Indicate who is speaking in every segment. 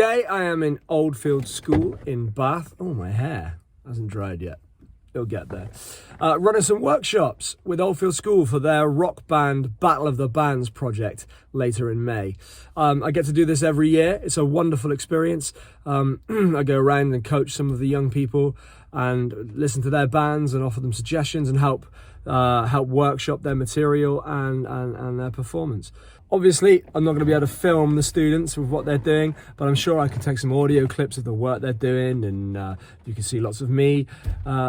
Speaker 1: Today I am in Oldfield School in Bath. Oh, my hair hasn't dried yet. It'll get there. Running some workshops with Oldfield School for their rock band Battle of the Bands project later in May. I get to do this every year. It's a wonderful experience. I go around and coach some of the young people and listen to their bands and offer them suggestions and help workshop their material and their performance. Obviously, I'm not going to be able to film the students with what they're doing, but I'm sure I can take some audio clips of the work they're doing, and you can see lots of me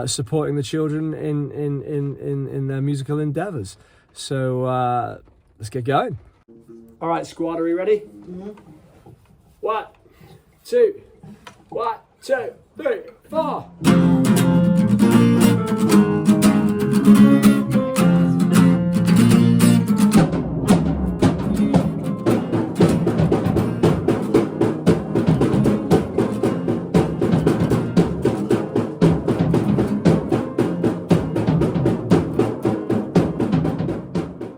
Speaker 1: supporting the children in their musical endeavours. So let's get going. All right, squad, are we ready? Mm-hmm. 1, 2, 1, 2, 3, 4.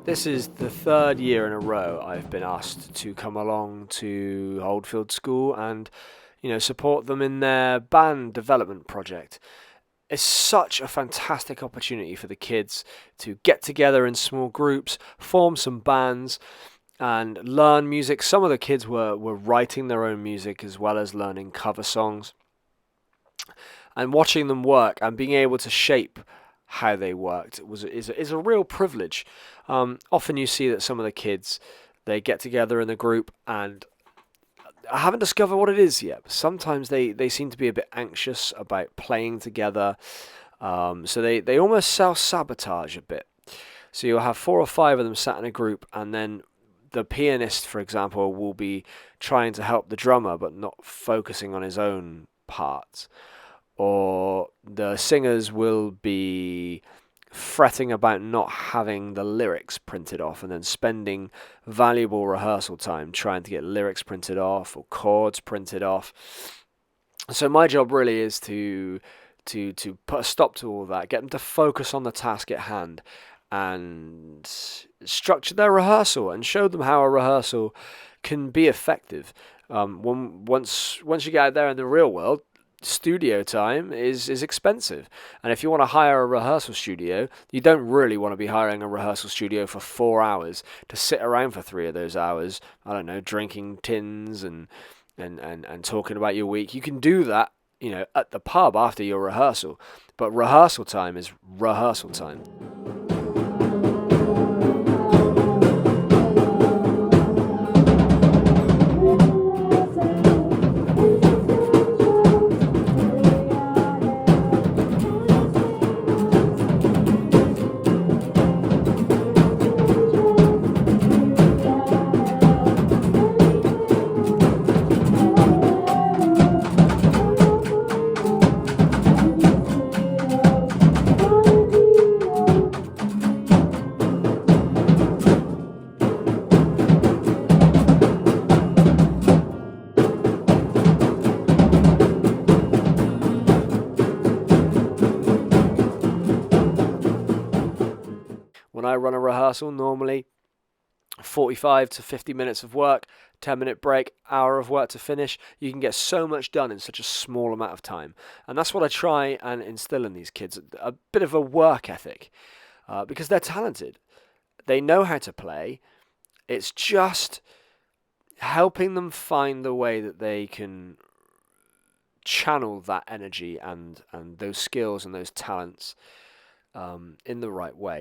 Speaker 1: This is the third year in a row I've been asked to come along to Oldfield School and, support them in their band development project. It's such a fantastic opportunity for the kids to get together in small groups, form some bands, and learn music. Some of the kids were writing their own music as well as learning cover songs. And watching them work and being able to shape how they worked is a real privilege. Often you see that some of the kids, they get together in a group and I haven't discovered what it is yet. Sometimes they seem to be a bit anxious about playing together, so they almost self-sabotage a bit. So you'll have 4 or 5 of them sat in a group, and then the pianist, for example, will be trying to help the drummer but not focusing on his own parts. Or the singers will be fretting about not having the lyrics printed off and then spending valuable rehearsal time trying to get lyrics printed off or chords printed off. So my job really is to put a stop to all that, get them to focus on the task at hand and structure their rehearsal and show them how a rehearsal can be effective. Once you get out there in the real world, studio time is expensive, and if you want to hire a rehearsal studio, you don't really want to be hiring a rehearsal studio for 4 hours to sit around for 3 of those hours, drinking tins and talking about your week. You can do that, at the pub after your rehearsal, but rehearsal time is rehearsal time. When I run a rehearsal, normally 45 to 50 minutes of work, 10-minute break, hour of work to finish. You can get so much done in such a small amount of time. And that's what I try and instill in these kids, a bit of a work ethic, because they're talented. They know how to play. It's just helping them find the way that they can channel that energy and those skills and those talents in the right way.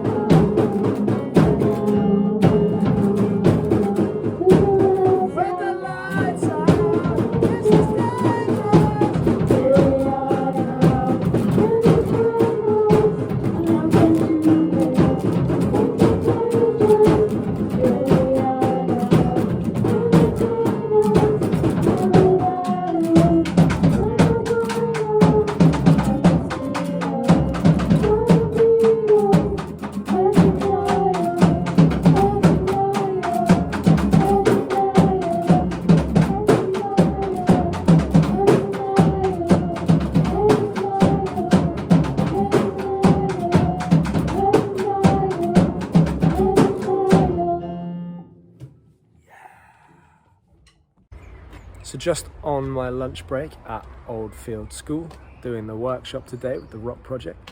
Speaker 1: just on my lunch break at Oldfield School, doing the workshop today with the rock project.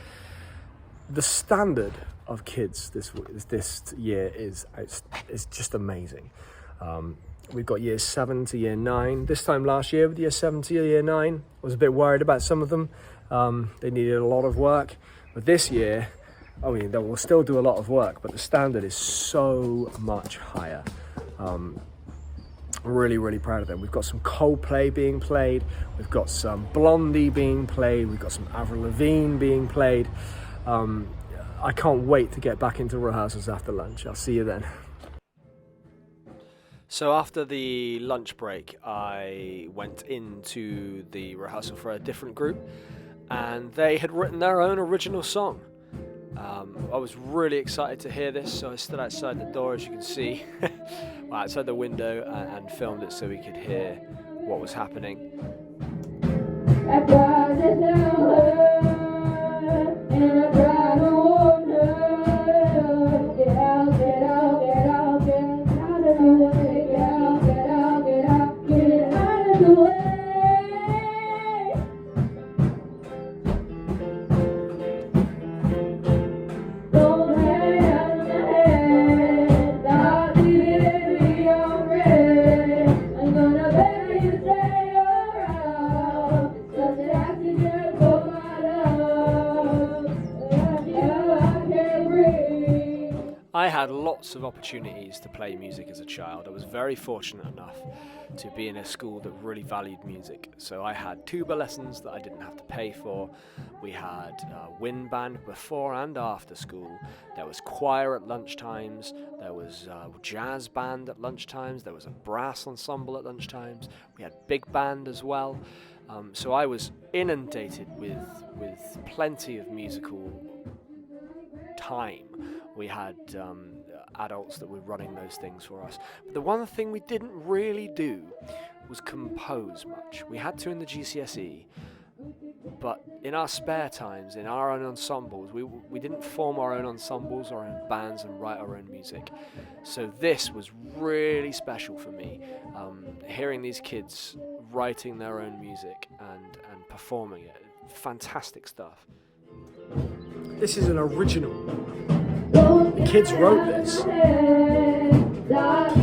Speaker 1: The standard of kids this year is just amazing. We've got years 7 to year 9. This time last year with year 7 to year 9, I was a bit worried about some of them. They needed a lot of work. But this year, I mean, they will still do a lot of work, but the standard is so much higher. Really, really proud of them. We've got some Coldplay being played. We've got some Blondie being played. We've got some Avril Lavigne being played. I can't wait to get back into rehearsals after lunch. I'll see you then. So after the lunch break, I went into the rehearsal for a different group, and they had written their own original song. I was really excited to hear this, so I stood outside the door, as you can see, outside the window, and filmed it so we could hear what was happening. I had lots of opportunities to play music as a child. I was very fortunate enough to be in a school that really valued music. So I had tuba lessons that I didn't have to pay for. We had wind band before and after school. There was choir at lunchtimes. There was jazz band at lunchtimes. There was a brass ensemble at lunchtimes. We had big band as well. So I was inundated with plenty of musical time. We had adults that were running those things for us. But the one thing we didn't really do was compose much. We had to in the GCSE, but in our spare times, in our own ensembles, we didn't form our own ensembles, our own bands, and write our own music. So this was really special for me, hearing these kids writing their own music and performing it. Fantastic stuff. This is an original. The kids wrote this. That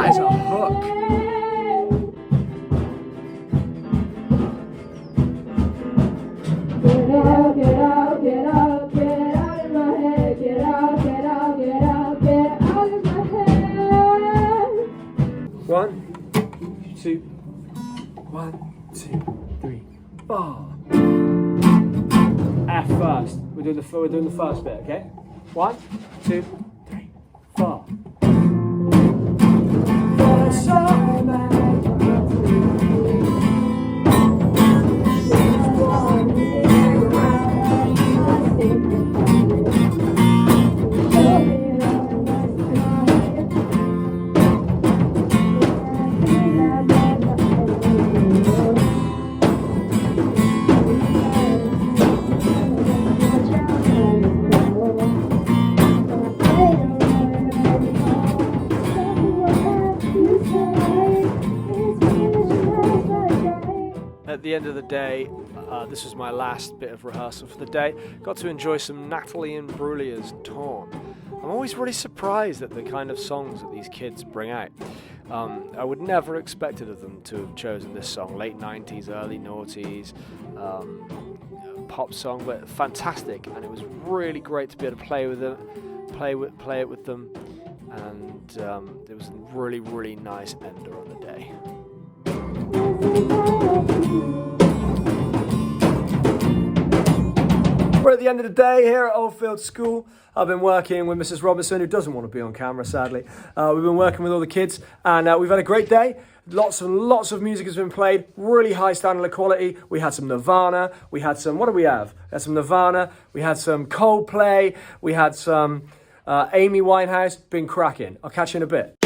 Speaker 1: is a hook. One, two, 1, 2, 3, 4. F first. We're doing the first bit, okay? 1, 2, 3, 4. At the end of the day, this was my last bit of rehearsal for the day. Got to enjoy some Natalie Imbruglia's Torn. I'm always really surprised at the kind of songs that these kids bring out. I would never expected of them to have chosen this song, late 90s, early noughties, pop song, but fantastic. And it was really great to be able to play with them, play it with them, and it was a really, really nice ender on the day. at the end of the day here at Oldfield School. I've been working with Mrs. Robinson, who doesn't want to be on camera, sadly. We've been working with all the kids, and we've had a great day. Lots and lots of music has been played, really high standard of quality. We had some Nirvana, we had some, what do we have? We had some Nirvana, we had some Coldplay, we had some Amy Winehouse. Been cracking. I'll catch you in a bit.